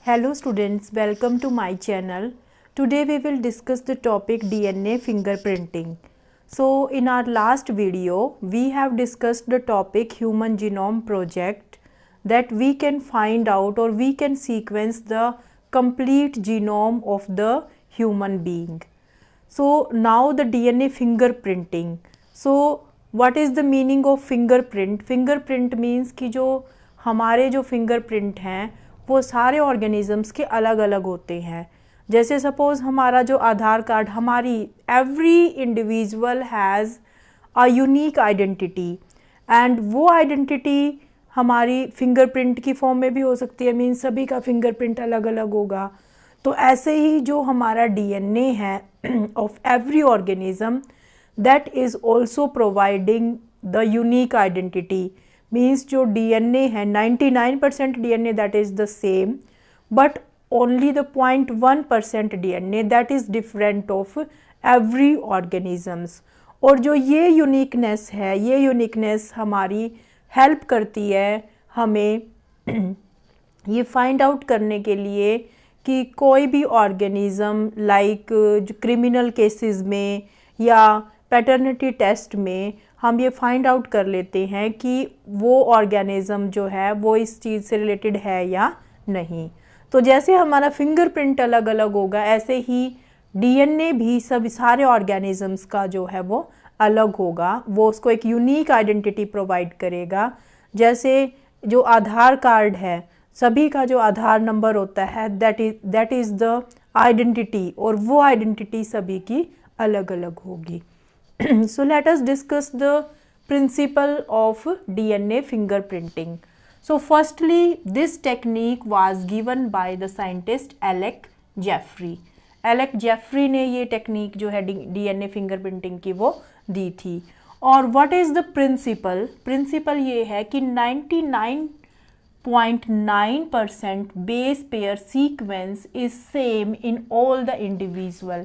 Hello students, welcome to my channel. Today we will discuss the topic DNA fingerprinting. So in our last video, we have discussed the topic Human Genome Project, that we can find out or we can sequence the complete genome of the human being. So now the DNA fingerprinting. So what is the meaning of fingerprint? Fingerprint means कि जो हमारे जो fingerprint हैं वो सारे organisms के अलग अलग होते हैं. जैसे सपोज हमारा जो आधार कार्ड, हमारी every individual has a unique identity and वो आइडेंटिटी हमारी फिंगरप्रिंट की फॉर्म में भी हो सकती है. मीन्स सभी का फिंगरप्रिंट अलग अलग होगा. तो ऐसे ही जो हमारा डीएनए है of every organism, that is also providing the unique identity. Means जो डीएनए है 99% DNA that is the same, but only the 0.1% DNA that is different of every organisms. और जो ये यूनिकनेस है, ये यूनिकनेस हमारी हेल्प करती है हमें ये फाइंड आउट करने के लिए कि कोई भी ऑर्गेनिज़म लाइक जो क्रिमिनल केसेस में या पैटर्निटी टेस्ट में हम ये फाइंड आउट कर लेते हैं कि वो ऑर्गेनिज़म जो है वो इस चीज़ से रिलेटेड है या नहीं. तो जैसे हमारा फिंगरप्रिंट अलग अलग होगा, ऐसे ही डीएनए भी सब सारे ऑर्गेनिजम्स का जो है वो अलग होगा. वो उसको एक यूनिक आइडेंटिटी प्रोवाइड करेगा. जैसे जो आधार कार्ड है, सभी का जो आधार नंबर होता है दैट इज़ द आइडेंटिटी, और वो आइडेंटिटी सभी की अलग अलग होगी. So let us discuss the principle of DNA fingerprinting. So firstly, this technique was given by the scientist Alec Jeffrey. Alec Jeffrey ने ये टेक्निक जो है DNA fingerprinting की वो दी थी. और what is the principle? Principle ये है कि 99.9% base pair sequence is same in all the individual.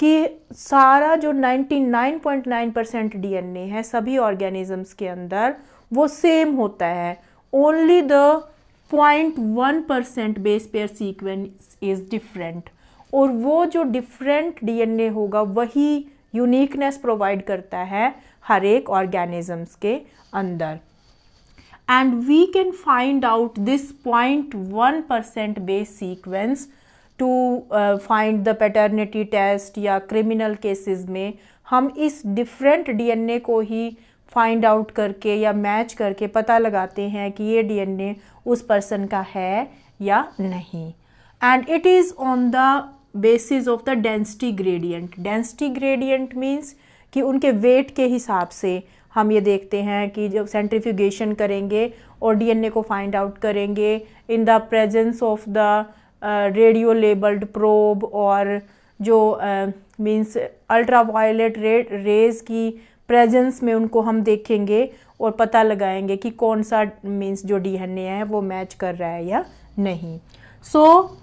कि सारा जो 99.9% डीएनए है सभी ऑर्गेनिजम्स के अंदर वो सेम होता है. Only the 0.1% base pair sequence is different. और वो जो डिफरेंट डीएनए होगा वही यूनिकनेस प्रोवाइड करता है हर एक ऑर्गेनिजम्स के अंदर. And we can find out this 0.1% base sequence to find the paternity test या क्रिमिनल केसेस में हम इस डिफरेंट डीएनए को ही फाइंड आउट करके या मैच करके पता लगाते हैं कि ये डीएनए उस पर्सन का है या नहीं. And it is on the basis of the density gradient. Density gradient means कि उनके वेट के हिसाब से हम ये देखते हैं कि जब सेंट्रीफ्यूगेशन करेंगे और डीएनए को फाइंड आउट करेंगे in the presence of the radio labelled probe, और जो मीन्स अल्ट्रावायलेट रेज की प्रेजेंस में उनको हम देखेंगे और पता लगाएंगे कि कौन सा मीन्स जो डीएनए है वो मैच कर रहा है या नहीं. सो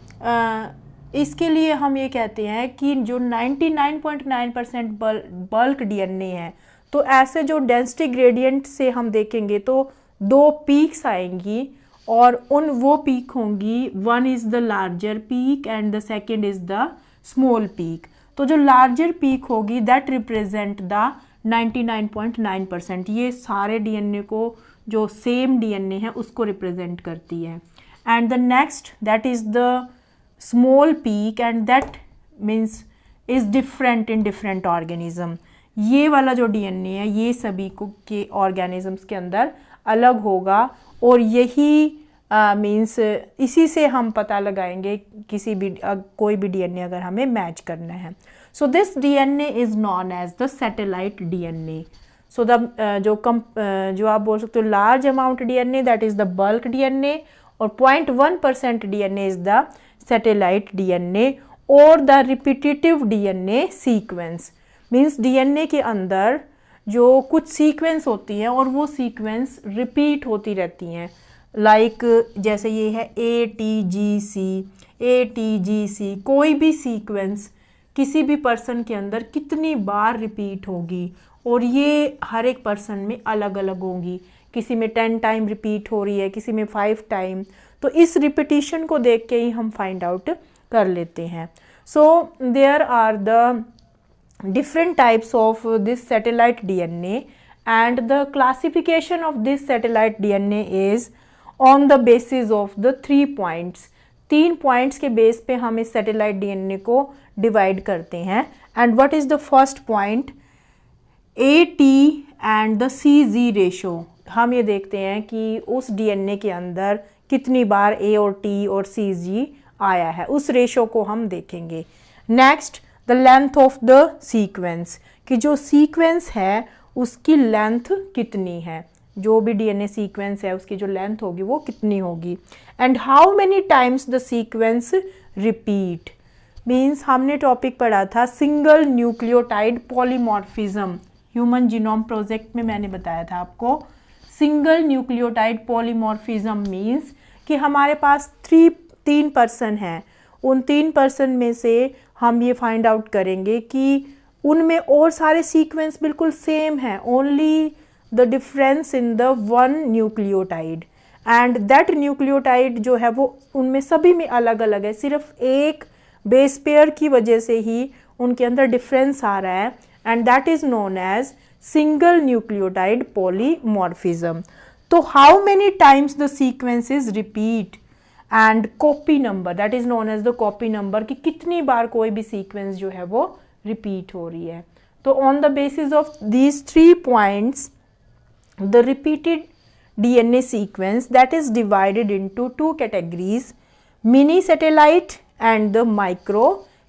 इसके लिए हम ये कहते हैं कि जो 99.9% बल्क डीएनए है, तो ऐसे जो डेंसिटी ग्रेडियंट से हम देखेंगे तो दो पीक्स आएंगी, और वो पीक होंगी, one is the larger peak and the second is the small peak. तो जो लार्जर पीक होगी दैट रिप्रेजेंट द 99.9%. ये सारे डीएनए को जो सेम डीएनए है उसको रिप्रेजेंट करती है. And the next that is the small peak and that means is different in different organism. ये वाला जो डीएनए है ये सभी को के ऑर्गेनिजम्स के अंदर अलग होगा, और यही मीन्स इसी से हम पता लगाएंगे किसी भी कोई भी डीएनए अगर हमें मैच करना है. So this DNA is known as the satellite DNA. So the जो आप बोल सकते हो large amount DNA that is the bulk DNA, और 0.1% DNA is the satellite DNA और the repetitive DNA sequence. Means DNA के अंदर जो कुछ सीक्वेंस होती हैं और वो सीक्वेंस रिपीट होती रहती हैं. लाइक जैसे ये है ATGC. कोई भी सीक्वेंस किसी भी पर्सन के अंदर कितनी बार रिपीट होगी, और ये हर एक पर्सन में अलग अलग होंगी. किसी में 10 टाइम रिपीट हो रही है, किसी में 5 टाइम. तो इस रिपीटिशन को देख के ही हम फाइंड आउट कर लेते हैं। So there are the different types of this satellite DNA, and the classification of this satellite DNA is on the basis of the 3 points. 3 points के बेस पे हम इस satellite DNA को डिवाइड करते हैं। and what is the first point? AT and the CG ratio। हम ये देखते हैं कि उस DNA के अंदर कितनी बार A और T और CG आया है, उस रेशो को हम देखेंगे। Next the length of the sequence, कि जो सीक्वेंस है उसकी लेंथ कितनी है, जो भी डीएनए सीक्वेंस है उसकी जो लेंथ होगी वो कितनी होगी। And how many times the sequence repeat, means हमने टॉपिक पढ़ा था single nucleotide polymorphism, human genome project में मैंने बताया था आपको। सिंगल न्यूक्लियोटाइड पॉलीमॉर्फिज्म मीन्स कि हमारे पास 3 पर्सन हैं, उन 3 पर्सन में से हम ये फाइंड आउट करेंगे कि उनमें और सारे सीक्वेंस बिल्कुल सेम हैं, only the difference in the one nucleotide, and that nucleotide जो है वो उनमें सभी में अलग अलग है, सिर्फ एक बेस पेयर की वजह से ही उनके अंदर डिफरेंस आ रहा है, and that is known as single nucleotide polymorphism. तो how many times the sequence is repeat, and copy number, that is known as the copy number, कि कितनी बार कोई भी सीक्वेंस जो है वो रिपीट हो रही है। तो on the basis of these 3 points the repeated DNA sequence that is divided into 2 categories, mini satellite and the micro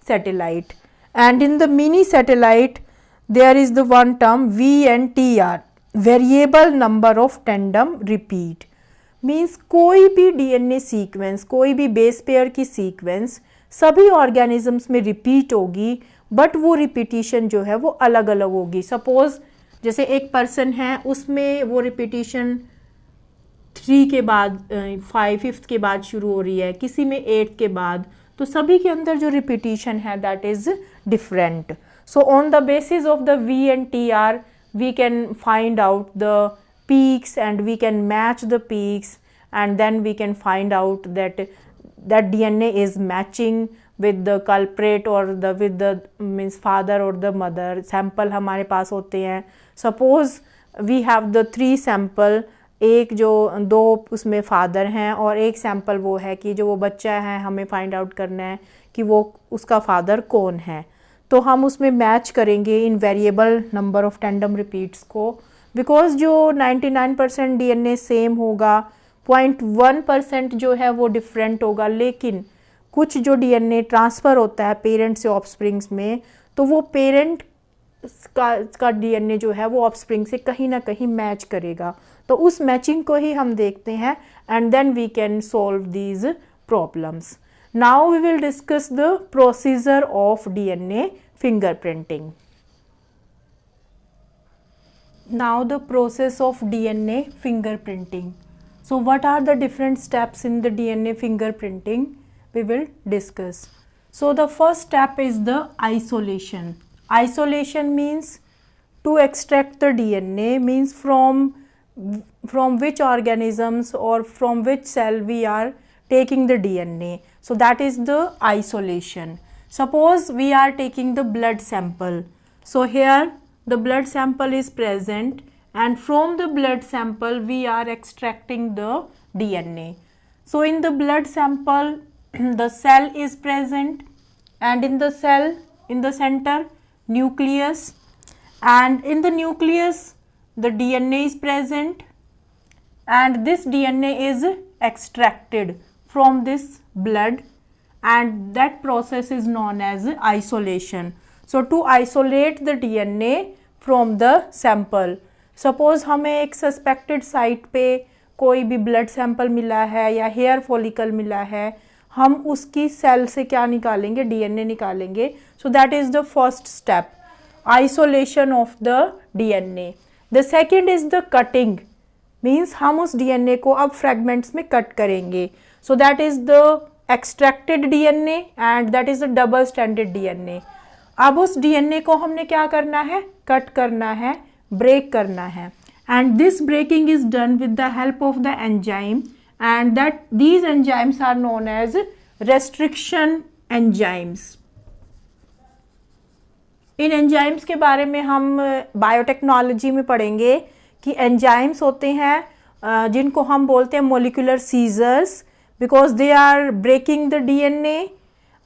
satellite. And in the mini satellite there is the one term VNTR, variable number of tandem repeat, means कोई भी DNA sequence, कोई भी base pair की sequence सभी organisms में repeat होगी, but वो repetition जो है वो अलग अलग होगी। Suppose जैसे एक person है उसमें वो repetition 3 के बाद 5th के बाद शुरू हो रही है, किसी में 8th के बाद, तो सभी के अंदर जो रिपीटिशन है that is different. So on the basis of the VNTR we can find out the peaks and we can match the peaks, and then we can find out that DNA is matching with the culprit or with the means father or the mother। Sample हमारे पास होते हैं, suppose we have the 3 sample, एक जो 2 उसमें father हैं और एक सैंपल वो है कि जो वो बच्चा है हमें फाइंड आउट करना है कि वो उसका फादर कौन है। तो हम उसमें मैच करेंगे in variable number of tandem repeats को, बिकॉज जो 99% DNA सेम होगा, 0.1% जो है वो डिफरेंट होगा, लेकिन कुछ जो DNA ट्रांसफ़र होता है पेरेंट से ऑफस्प्रिंग्स में, तो वो पेरेंट का DNA जो है वो ऑफस्प्रिंग से कहीं ना कहीं मैच करेगा। तो उस मैचिंग को ही हम देखते हैं, and then we can solve these problems. Now we will discuss the procedure of DNA fingerprinting. Now the process of DNA fingerprinting. So what are the different steps in the DNA fingerprinting? We will discuss. So the first step is the isolation. Isolation means to extract the DNA, means from which organisms or from which cell we are taking the DNA. So that is the isolation. Suppose we are taking the blood sample. So here the blood sample is present, and from the blood sample we are extracting the DNA. So in the blood sample the cell is present, and in the cell in the center nucleus, and in the nucleus the DNA is present, and this DNA is extracted from this blood, and that process is known as isolation. So to isolate the DNA from the sample, suppose हमें एक suspected site पे कोई भी blood sample मिला है या hair follicle मिला है, हम उसकी सेल से क्या निकालेंगे, DNA निकालेंगे। सो that is the first step, isolation of the DNA। The second is the cutting, means हम उस DNA को अब फ्रेगमेंट्स में कट करेंगे। सो that is the extracted DNA and that is the double standard DNA। अब उस DNA को हमने क्या करना है, कट करना है, ब्रेक करना है, and this breaking is done with the help of the enzyme, and that these enzymes are known as restriction enzymes. इन एंजाइम्स के बारे में हम बायोटेक्नोलॉजी में पढ़ेंगे कि एंजाइम्स होते हैं जिनको हम बोलते हैं molecular scissors, because they are breaking the DNA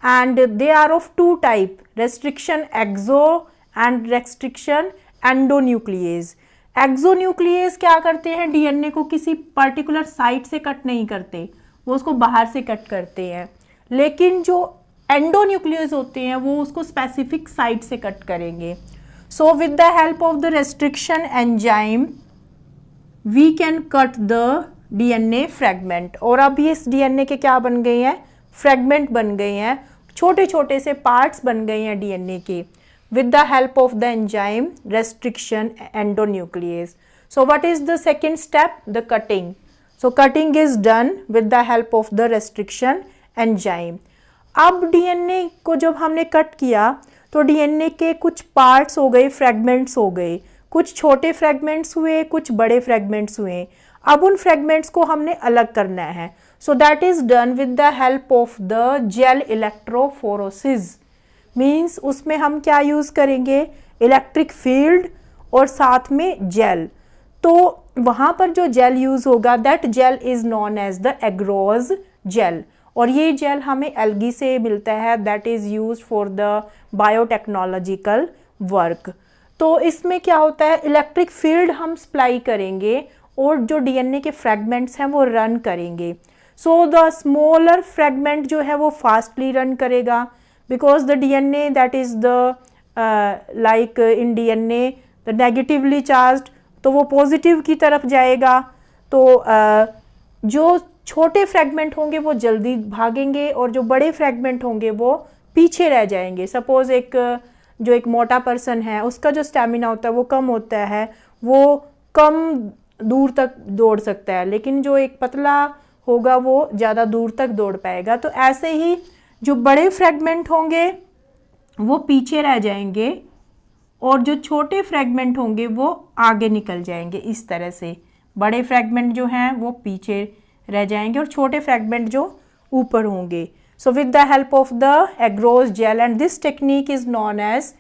and they are of two type, restriction exo and restriction endonuclease. Exonuclease क्या करते हैं, डीएनए को किसी पर्टिकुलर साइट से कट नहीं करते, वो उसको बाहर से कट करते हैं. लेकिन जो एंडोन्यूक्लियस होते हैं वो उसको स्पेसिफिक साइट से कट करेंगे. So with the help of the restriction enzyme we can cut the DNA fragment. और अब ये इस डीएनए के क्या बन गए हैं, फ्रेगमेंट बन गए हैं, छोटे छोटे से पार्ट्स बन गए हैं डीएनए के, with the help of the enzyme restriction endonuclease. So what is the second step? The cutting. So cutting is done with the help of the restriction enzyme. अब डीएनए को जब हमने कट किया तो डीएनए के कुछ parts हो गए, फ्रेगमेंट्स हो गए, कुछ छोटे फ्रेगमेंट्स हुए, कुछ बड़े फ्रेगमेंट्स हुए. अब उन फ्रेगमेंट्स को हमने अलग करना है. So that is done with the help of the gel electrophoresis. Means उसमें हम क्या यूज़ करेंगे, इलेक्ट्रिक फील्ड और साथ में जेल. तो वहाँ पर जो जेल यूज़ होगा that gel is known as the agarose gel. और ये जेल हमें एल्गी से मिलता है, that is use for the biotechnological work. तो इसमें क्या होता है, इलेक्ट्रिक फील्ड हम सप्लाई करेंगे और जो डीएनए के फ्रेगमेंट्स हैं वो रन करेंगे. सो द स्मॉलर फ्रेगमेंट जो है वो फास्टली रन करेगा, because the DNA that is the like in DNA the negatively charged, तो वो पॉजिटिव की तरफ जाएगा. तो जो छोटे फ्रेगमेंट होंगे वो जल्दी भागेंगे और जो बड़े फ्रेगमेंट होंगे वो पीछे रह जाएंगे. सपोज एक मोटा पर्सन है उसका जो स्टेमिना होता है वो कम होता है, वो कम दूर तक दौड़ सकता है, लेकिन जो एक पतला होगा वो ज़्यादा दूर तक दौड़ पाएगा. तो ऐसे ही जो बड़े फ्रेगमेंट होंगे वो पीछे रह जाएंगे और जो छोटे फ्रेगमेंट होंगे वो आगे निकल जाएंगे. इस तरह से बड़े फ्रेगमेंट जो हैं वो पीछे रह जाएंगे और छोटे फ्रेगमेंट जो ऊपर होंगे. So with the help of the agarose gel, and this technique is known as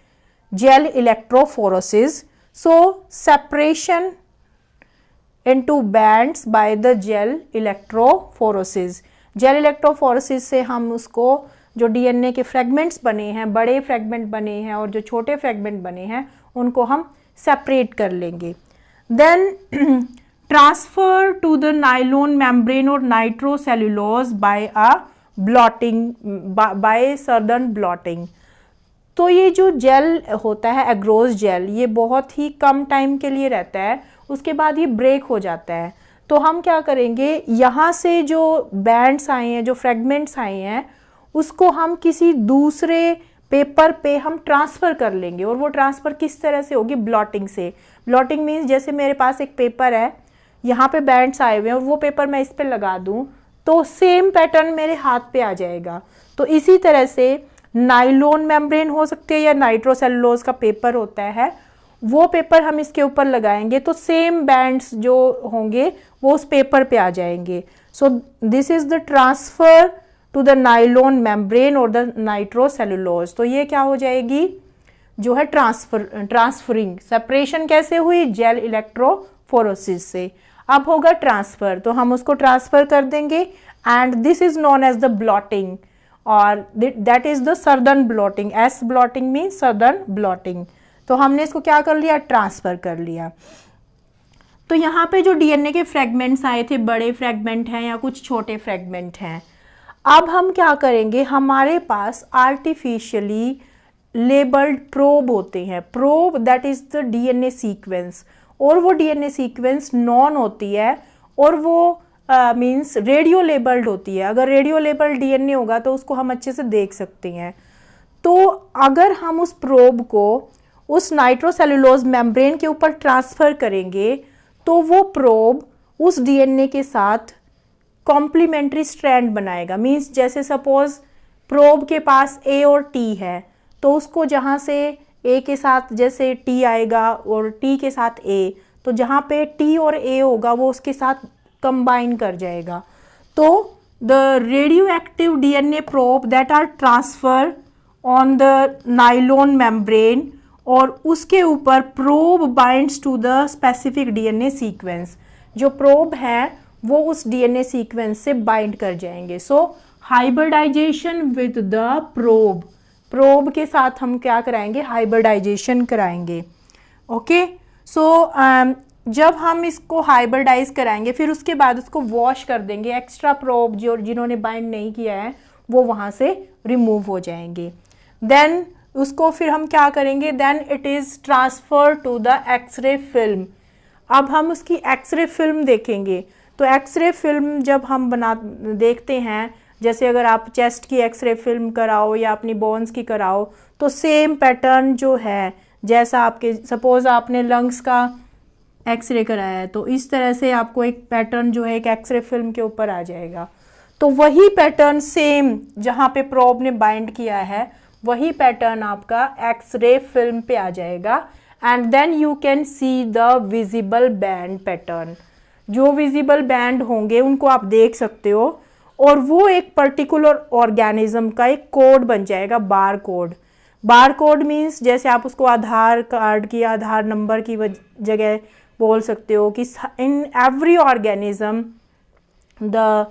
gel electrophoresis. So separation into bands by the gel electrophoresis. Gel electrophoresis से हम उसको जो डीएनए के फ्रेगमेंट्स बने हैं, बड़े फ्रेगमेंट बने हैं और जो छोटे फ्रेगमेंट बने हैं उनको हम सेपरेट कर लेंगे. Then transfer to the nylon membrane और nitrocellulose by a blotting, by southern blotting. तो ये जो जेल होता है एग्रोज जेल, ये बहुत ही कम टाइम के लिए रहता है, उसके बाद ये ब्रेक हो जाता है. तो हम क्या करेंगे, यहाँ से जो बैंड्स आए हैं, जो फ्रेगमेंट्स आए हैं, उसको हम किसी दूसरे पेपर पे हम ट्रांसफ़र कर लेंगे. और वो ट्रांसफ़र किस तरह से होगी, ब्लॉटिंग से. ब्लॉटिंग मीन्स जैसे मेरे पास एक पेपर है, यहाँ पे बैंड्स आए हुए हैं और वो पेपर मैं इस पे लगा दूँ तो सेम पैटर्न मेरे हाथ पे आ जाएगा. तो इसी तरह से नाइलॉन मेम्ब्रेन हो सकती है या नाइट्रोसेल्युलोज का पेपर होता है, वो पेपर हम इसके ऊपर लगाएंगे तो सेम बैंड्स जो होंगे वो उस पेपर पे आ जाएंगे. So this is the transfer to the nylon membrane और द नाइट्रोसेल्युलोज. तो ये क्या हो जाएगी, जो है ट्रांसफरिंग. सेपरेशन कैसे हुई, जेल इलेक्ट्रोफोरोसिस से. अब होगा ट्रांसफर, तो हम उसको ट्रांसफर कर देंगे and this is known as the blotting और that is the southern blotting. S blotting means southern blotting. तो हमने इसको क्या कर लिया, ट्रांसफर कर लिया. तो यहाँ पे जो डीएनए के फ्रेगमेंट्स आए थे, बड़े फ्रेगमेंट हैं या कुछ छोटे फ्रेगमेंट हैं. अब हम क्या करेंगे, हमारे पास आर्टिफिशियली लेबल्ड प्रोब होते हैं. Probe that is the DNA sequence, और वो डीएनए सीक्वेंस नॉन होती है और वो मीन्स रेडियो लेबल्ड होती है. अगर रेडियो लेबल्ड डीएनए होगा तो उसको हम अच्छे से देख सकते हैं. तो अगर हम उस प्रोब को उस नाइट्रोसेल्युलोज मेम्ब्रेन के ऊपर ट्रांसफ़र करेंगे तो वो प्रोब उस डीएनए के साथ कॉम्प्लीमेंट्री स्ट्रैंड बनाएगा. मीन्स जैसे सपोज प्रोब के पास ए और टी है, तो उसको जहाँ से ए के साथ जैसे टी आएगा और टी के साथ ए, तो जहाँ पे टी और ए होगा वो उसके साथ कंबाइन कर जाएगा. तो the radioactive DNA probe that are transfer on the nylon membrane, और उसके ऊपर probe binds to the specific DNA sequence. जो प्रोब है वो उस डीएनए सीक्वेंस से बाइंड कर जाएंगे। So hybridization with the probe, probe के साथ हम क्या कराएंगे, हाइब्रिडाइजेशन कराएंगे। ओके, सो जब हम इसको हाइब्रिडाइज कराएंगे फिर उसके बाद उसको वॉश कर देंगे, एक्स्ट्रा प्रोब जो जिन्होंने बाइंड नहीं किया है वो वहाँ से रिमूव हो जाएंगे। देन उसको फिर हम क्या करेंगे, then it is transfer to the X ray film. अब हम उसकी एक्सरे फिल्म देखेंगे। तो एक्सरे फिल्म जब हम देखते हैं, जैसे अगर आप चेस्ट की एक्सरे फिल्म कराओ या अपनी बोन्स की कराओ, तो सेम पैटर्न जो है, जैसा आपके सपोज आपने लंग्स का एक्सरे कराया है तो इस तरह से आपको एक पैटर्न जो है एक एक्सरे फिल्म के ऊपर आ जाएगा। तो वही पैटर्न सेम जहाँ पे प्रोब ने बाइंड किया है वही पैटर्न आपका एक्सरे फिल्म पे आ जाएगा। And then you can see the visible band pattern. जो विजिबल बैंड होंगे उनको आप देख सकते हो, और वो एक पर्टिकुलर ऑर्गेनिज्म का एक कोड बन जाएगा, bar code. Bar code means जैसे आप उसको आधार कार्ड की आधार नंबर की जगह बोल सकते हो कि in every organism the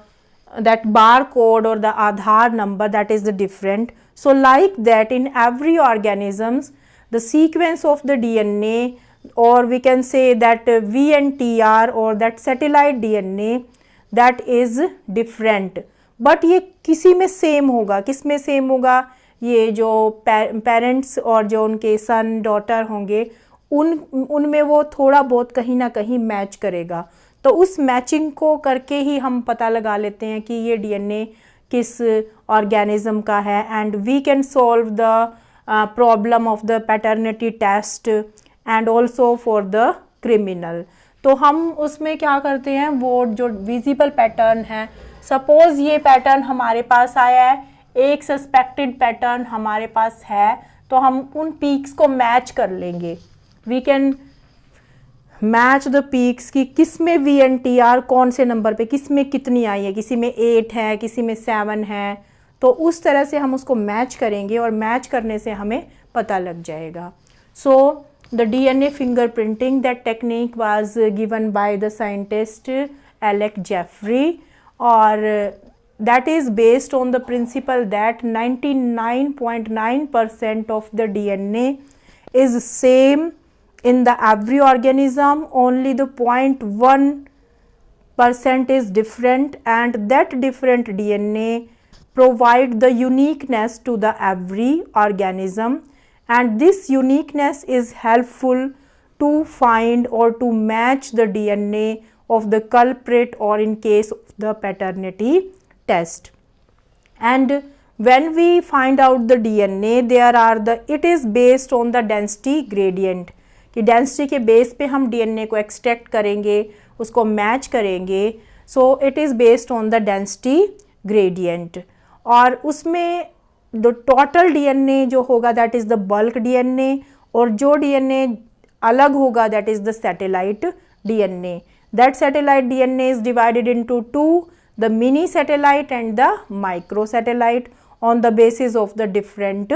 that barcode or the Aadhaar number, that is the different. So like that in every organisms the sequence of the DNA, or we can say that VNTR or that satellite DNA, that is different, but ये किसी में same होगा। किस में same होगा, ये जो parents और जो उनके सन डॉटर होंगे उनमें वो थोड़ा बहुत कहीं ना कहीं मैच करेगा। तो उस मैचिंग को करके ही हम पता लगा लेते हैं कि ये डीएनए किस ऑर्गेनिज्म का है। And we can solve the problem of the paternity test and also for the criminal. तो हम उसमें क्या करते हैं, वो जो विजिबल पैटर्न है, सपोज ये पैटर्न हमारे पास आया है, एक सस्पेक्टेड पैटर्न हमारे पास है, तो हम उन पीक्स को मैच कर लेंगे। We can match the peaks की किस में VNTR कौन से नंबर पे, किस में कितनी आई है, किसी में 8 है, किसी में 7 है। तो उस तरह से हम उसको मैच करेंगे और मैच करने से हमें पता लग जाएगा। So the DNA fingerprinting, that technique was given by the scientist Alec Jeffrey, और that is based on the principle that 99.9% of the DNA is same in the every organism, only the 0.1% is different, and that different DNA provide the uniqueness to the every organism, and this uniqueness is helpful to find or to match the DNA of the culprit, or in case of the paternity test. And when we find out the DNA, it is based on the density gradient, कि density के base पे हम DNA को extract करेंगे, उसको match करेंगे। So it is based on the density gradient, और उसमें जो टोटल डीएनए जो होगा that is the bulk DNA, और जो डीएनए अलग होगा that is the satellite DNA. That satellite DNA is divided into 2, the mini satellite and the micro satellite, on the basis of the different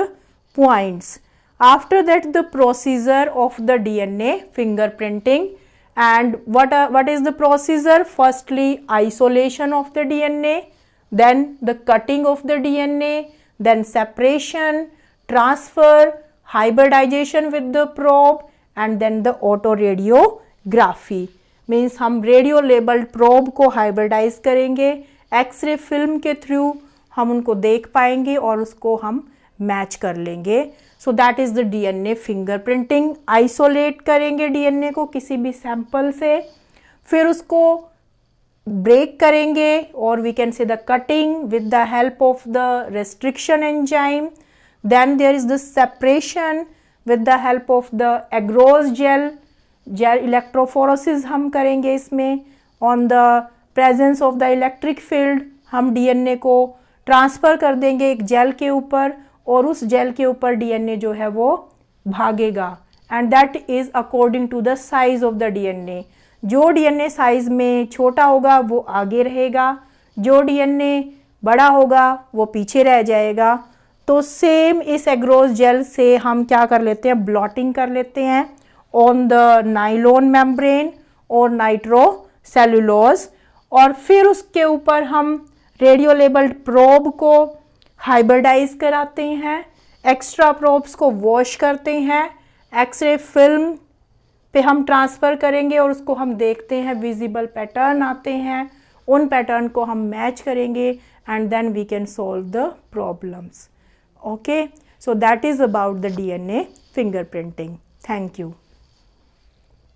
points. After that, the procedure of the DNA fingerprinting, and what is the procedure? Firstly, isolation of the DNA, then the cutting of the DNA, then separation, transfer, hybridization with the probe, and then the autoradiography. Means हम radio labelled probe को hybridise करेंगे, x ray film के through हम उनको देख पाएंगे और उसको हम मैच कर लेंगे। सो that is the DNA fingerprinting. Isolate करेंगे डीएनए को किसी भी सैंपल से, फिर उसको ब्रेक करेंगे, और we can say the cutting with the help of the restriction enzyme. Then there is the separation with the help of the agarose gel electrophoresis हम करेंगे इसमें। On the presence of the electric field हम DNA को transfer कर देंगे एक jail के ऊपर, और उस जेल के ऊपर डीएनए जो है वो भागेगा, and that is according to the size of the DNA. जो डीएनए साइज़ में छोटा होगा वो आगे रहेगा, जो डीएनए बड़ा होगा वो पीछे रह जाएगा। तो सेम इस एग्रोस जेल से हम क्या कर लेते हैं, ब्लॉटिंग कर लेते हैं ऑन द नाइलॉन मेम्ब्रेन और नाइट्रोसेल्युलोज, और फिर उसके ऊपर हम रेडियो लेबल्ड प्रोब को हाइब्रिडाइज कराते हैं, एक्स्ट्रा प्रोब्स को वॉश करते हैं, एक्सरे फिल्म पे हम ट्रांसफ़र करेंगे और उसको हम देखते हैं, विजिबल पैटर्न आते हैं, उन पैटर्न को हम मैच करेंगे and then we can solve the problems. Okay, so that is about the DNA fingerprinting. Thank you.